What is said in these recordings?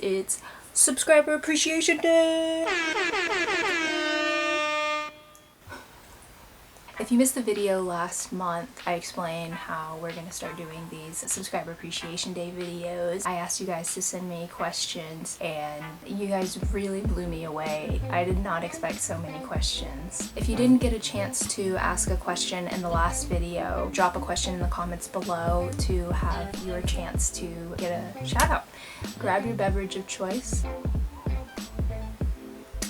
It's Subscriber Appreciation Day! If you missed the video last month, I explained how we're going to start doing these Subscriber Appreciation Day videos. I asked you guys to send me questions and you guys really blew me away. I did not expect so many questions. If you didn't get a chance to ask a question in the last video, drop a question in the comments below to have your chance to get a shout out. Grab your beverage of choice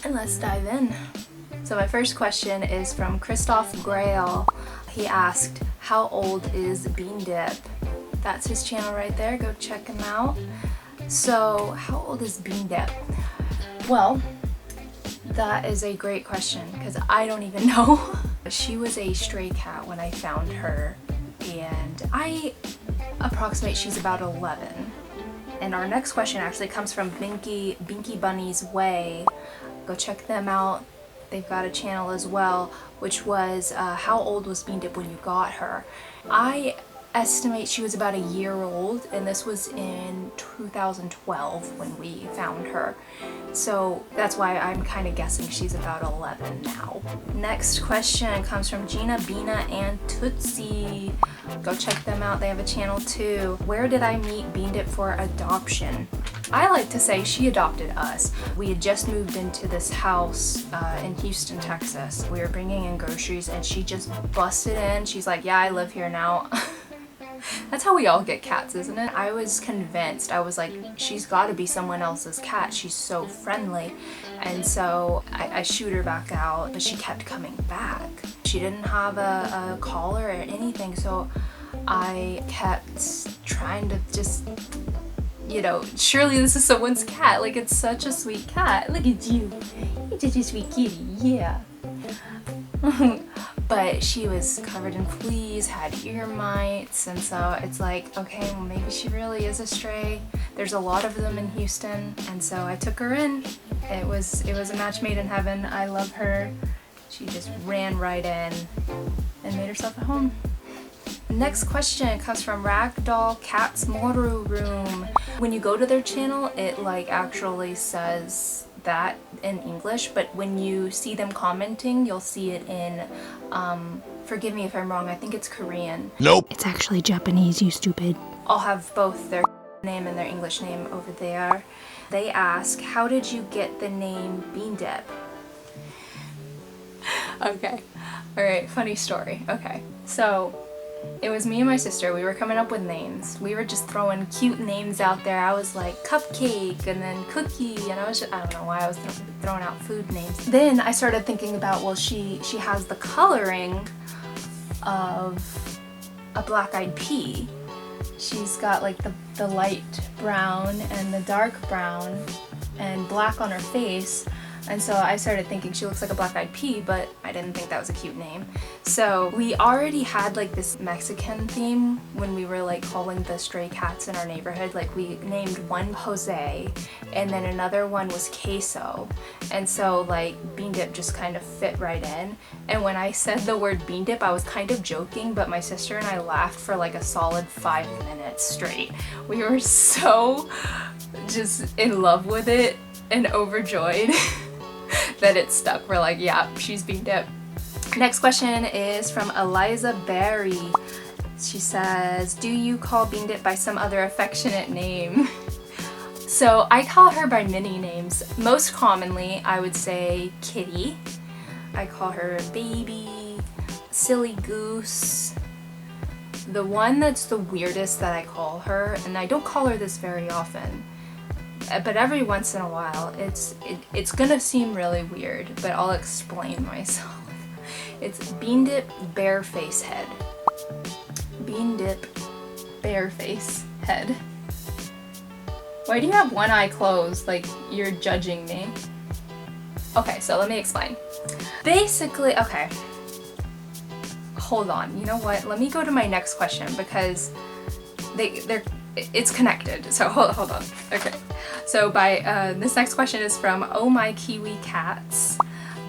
and let's dive in. So my first question is from Christoph Grail. He asked, how old is Bean Dip? That's his channel right there, go check him out. So how old is Bean Dip? Well, that is a great question because I don't even know. She was a stray cat when I found her and I approximate she's about 11. And our next question actually comes from Binky Bunny's Way. Go check them out. They've got a channel as well, which was how old was Bean Dip when you got her? I estimate she was about a year old, and this was in 2012 when we found her. So that's why I'm kind of guessing she's about 11 now. Next question comes from Gina, Bina, and Tootsie. Go check them out, they have a channel too. Where did I meet Bean Dip for adoption? I like to say she adopted us. We had just moved into this house in Houston, Texas. We were bringing in groceries and she just busted in. She's like, yeah, I live here now. That's how we all get cats, isn't it? I was convinced. I was like, she's got to be someone else's cat. She's so friendly. And so I shooed her back out, but she kept coming back. She didn't have a collar or anything, so I kept trying to just, you know, surely this is someone's cat. Like, it's such a sweet cat. Look at you. You're just a sweet kitty. Yeah. But she was covered in fleas, had ear mites, and so it's like, okay, well, maybe she really is a stray. There's a lot of them in Houston, and so I took her in. It was a match made in heaven. I love her. She just ran right in and made herself at home. Next question comes from Ragdoll Cat's Moru Room. When you go to their channel, it like actually says that in English, but when you see them commenting, you'll see it in, forgive me if I'm wrong, I think it's Korean. Nope. It's actually Japanese, you stupid. I'll have both their name and their English name over there. They ask, how did you get the name Bean Dip? Okay, alright, funny story. Okay, so it was me and my sister. We were coming up with names. We were just throwing cute names out there. I was like Cupcake and then Cookie, and I don't know why I was throwing out food names. Then I started thinking about, well, she has the coloring of a black-eyed pea. She's got like the light brown and the dark brown and black on her face. And so I started thinking she looks like a black-eyed pea, but I didn't think that was a cute name. So we already had like this Mexican theme when we were like calling the stray cats in our neighborhood. Like we named one Jose and then another one was Queso. And so like Bean Dip just kind of fit right in. And when I said the word Bean Dip, I was kind of joking, but my sister and I laughed for like a solid 5 minutes straight. We were so just in love with it and overjoyed. That it stuck. We're like, yeah, she's Bean Dip. Next question is from Eliza Berry. She says, do you call Bean Dip by some other affectionate name? So I call her by many names. Most commonly, I would say Kitty. I call her Baby, Silly Goose. The one that's the weirdest that I call her, and I don't call her this very often, but every once in a while, it's gonna seem really weird, but I'll explain myself. It's Bean Dip Bareface Head. Bean Dip Bareface Head. Why do you have one eye closed? Like you're judging me. Okay, so let me explain. Basically, okay. Hold on, you know what? Let me go to my next question because it's connected, so hold on. Okay, so this next question is from Oh My Kiwi Cats.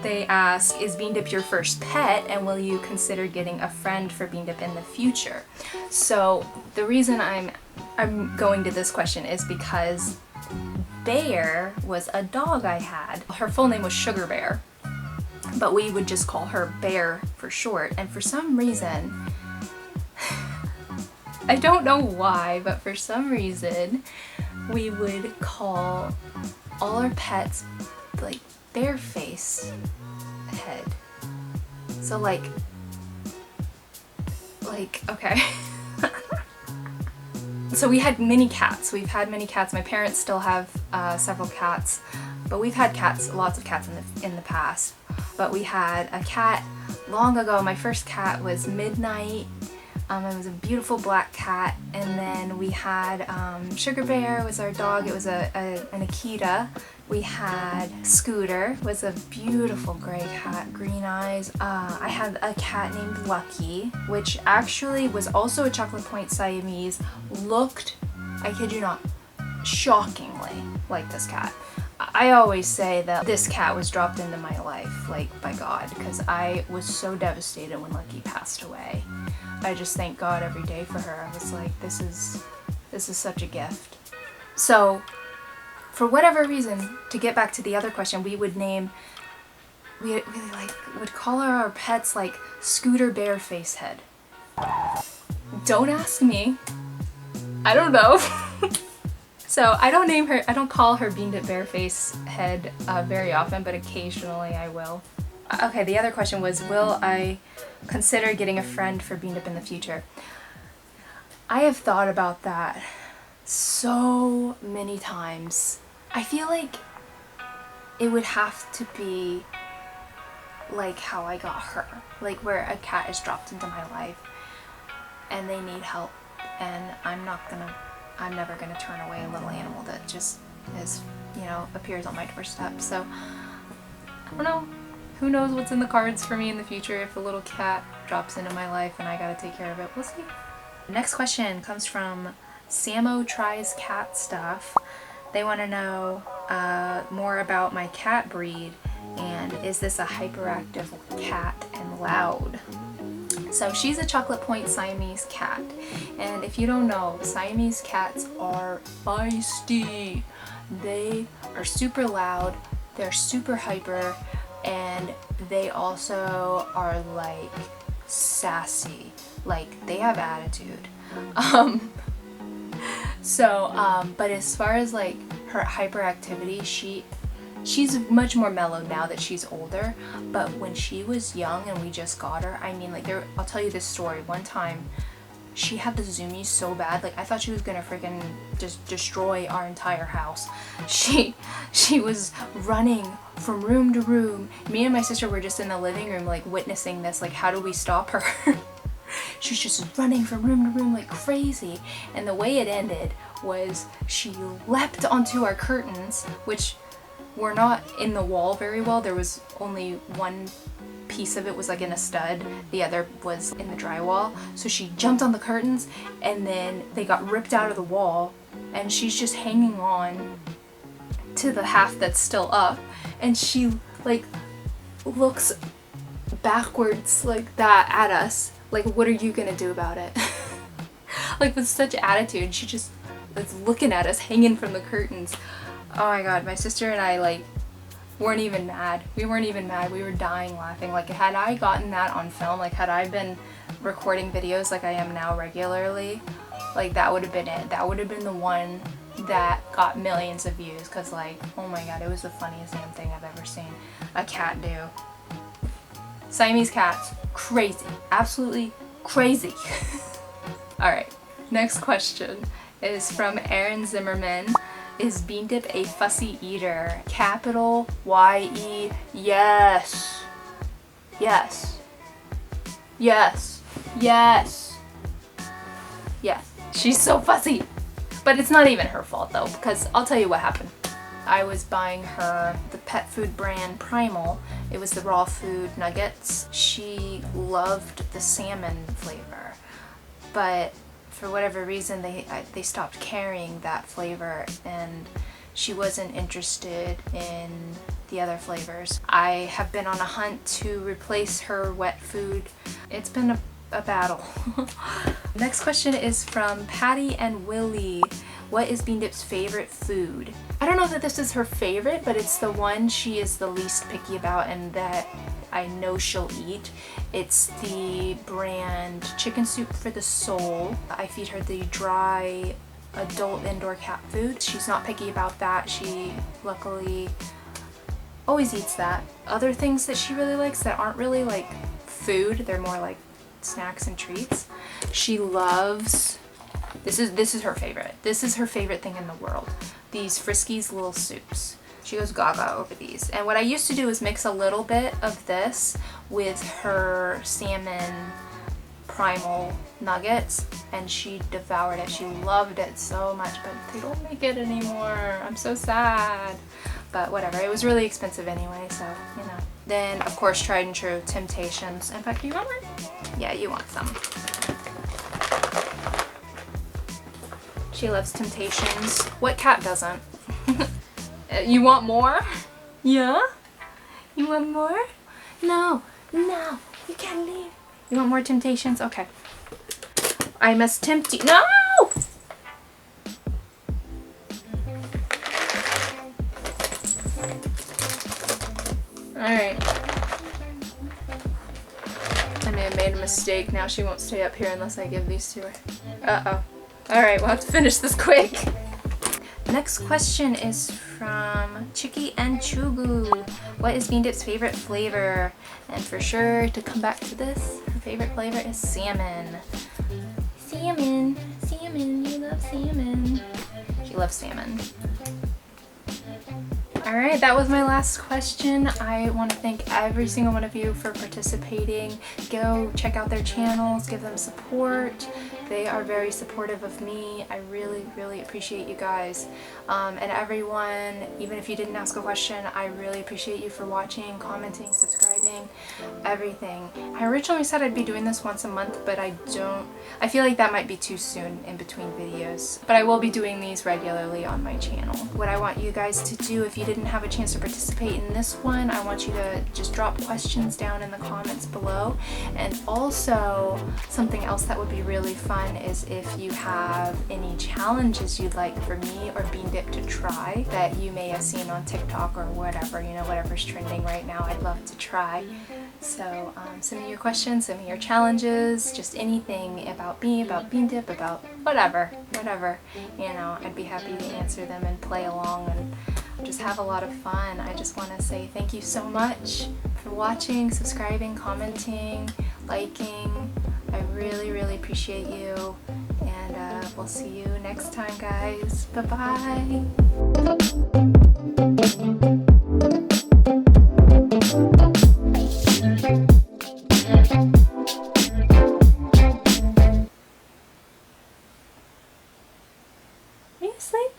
They ask, is Bean Dip your first pet, and will you consider getting a friend for Bean Dip in the future? So the reason I'm going to this question is because Bear was a dog I had. Her full name was Sugar Bear, but we would just call her Bear for short. And for some reason, I don't know why, but for some reason, we would call all our pets like bear face head. So like, okay. So we had many cats. We've had many cats. My parents still have several cats, but we've had cats, lots of cats in the past. But we had a cat long ago. My first cat was Midnight. It was a beautiful black cat. And then we had Sugar Bear was our dog. It was an Akita. We had Scooter, was a beautiful gray cat, green eyes. I had a cat named Lucky, which actually was also a chocolate point Siamese, looked, I kid you not, shockingly like this cat. I always say that this cat was dropped into my life, like, by God, because I was so devastated when Lucky passed away. I just thank God every day for her. I was like, this is such a gift. So, for whatever reason, to get back to the other question, we would call our pets like Scooter Bear Face Head. Don't ask me. I don't know. So I don't call her Bean Dip Bear Face Head very often, but occasionally I will. Okay, the other question was, will I consider getting a friend for Bean Dip in the future? I have thought about that so many times. I feel like it would have to be like how I got her, like where a cat is dropped into my life and they need help, and I'm never gonna turn away a little animal that just is, appears on my doorstep. So I don't know, who knows what's in the cards for me in the future if a little cat drops into my life and I gotta take care of it. We'll see. Next question comes from Samo Tries Cat Stuff. They want to know more about my cat breed, and is this a hyperactive cat and loud? So she's a chocolate point Siamese cat, and if you don't know, Siamese cats are feisty. They are super loud, they're super hyper, and they also are like sassy, like they have attitude. But as far as like her hyperactivity, she's much more mellow now that she's older, but when she was young and we just got her, I mean, like, I'll tell you this story. One time, she had the zoomies so bad, like, I thought she was gonna freaking just destroy our entire house. She was running from room to room. Me and my sister were just in the living room, like, witnessing this, like, how do we stop her? She's just running from room to room like crazy, and the way it ended was she leapt onto our curtains, which were not in the wall very well. There was only one piece of it was like in a stud, the other was in the drywall. So she jumped on the curtains, and then they got ripped out of the wall, and she's just hanging on to the half that's still up, and she like looks backwards like that at us. Like, what are you gonna do about it? Like, with such attitude, she just was looking at us hanging from the curtains. Oh my God, my sister and I, like, weren't even mad. We weren't even mad. We were dying laughing. Like, had I gotten that on film, like, had I been recording videos like I am now regularly, like, that would have been it. That would have been the one that got millions of views, because, like, oh my God, it was the funniest damn thing I've ever seen a cat do. Siamese cats, crazy. Absolutely crazy. Alright, next question is from Aaron Zimmerman. Is Bean Dip a fussy eater? Capital Y-E, yes. Yes. Yes. Yes. Yes. She's so fussy. But it's not even her fault though, because I'll tell you what happened. I was buying her the pet food brand Primal. It was the raw food nuggets. She loved the salmon flavor, but for whatever reason they stopped carrying that flavor, and she wasn't interested in the other flavors. I have been on a hunt to replace her wet food. It's been a battle. Next question is from Patty and Willie. What is Bean Dip's favorite food? I don't know that this is her favorite, but it's the one she is the least picky about and that I know she'll eat. It's the brand Chicken Soup for the Soul. I feed her the dry adult indoor cat food. She's not picky about that. She luckily always eats that. Other things that she really likes that aren't really like food, they're more like snacks and treats. She loves, this is her favorite. This is her favorite thing in the world. These Friskies little soups. She goes gaga over these. And what I used to do is mix a little bit of this with her salmon primal nuggets, and she devoured it. She loved it so much, but they don't make it anymore. I'm so sad. But whatever, it was really expensive anyway, so, you know. Then, of course, tried and true, Temptations. In fact, do you want one? Yeah, you want some. She loves Temptations. What cat doesn't? You want more? Yeah? You want more? No, no, you can't leave. You want more Temptations? Okay. I must tempt you. No! Alright. I may have made a mistake. Now she won't stay up here unless I give these to her. Uh-oh. Alright, we'll have to finish this quick. Next question is from Chicky and Chugu. What is Bean Dip's favorite flavor? And for sure, to come back to this, her favorite flavor is salmon. Salmon. Salmon. You love salmon. She loves salmon. Alright, that was my last question. I want to thank every single one of you for participating. Go check out their channels, give them support. They are very supportive of me. I really, really appreciate you guys. And everyone, even if you didn't ask a question, I really appreciate you for watching, commenting, subscribing, everything. I originally said I'd be doing this once a month, but I feel like that might be too soon in between videos. But I will be doing these regularly on my channel. What I want you guys to do, if you didn't have a chance to participate in this one, I want you to just drop questions down in the comments below. And also, something else that would be really fun is if you have any challenges you'd like for me or Bean Dip to try that you may have seen on TikTok or whatever, you know, whatever's trending right now, I'd love to try. So send me your questions, send me your challenges, just anything about me, about Bean Dip, about whatever, you know, I'd be happy to answer them and play along and just have a lot of fun. I just want to say thank you so much for watching, subscribing, commenting, liking. I really, really appreciate you, and we'll see you next time, guys. Bye-bye. Are you asleep?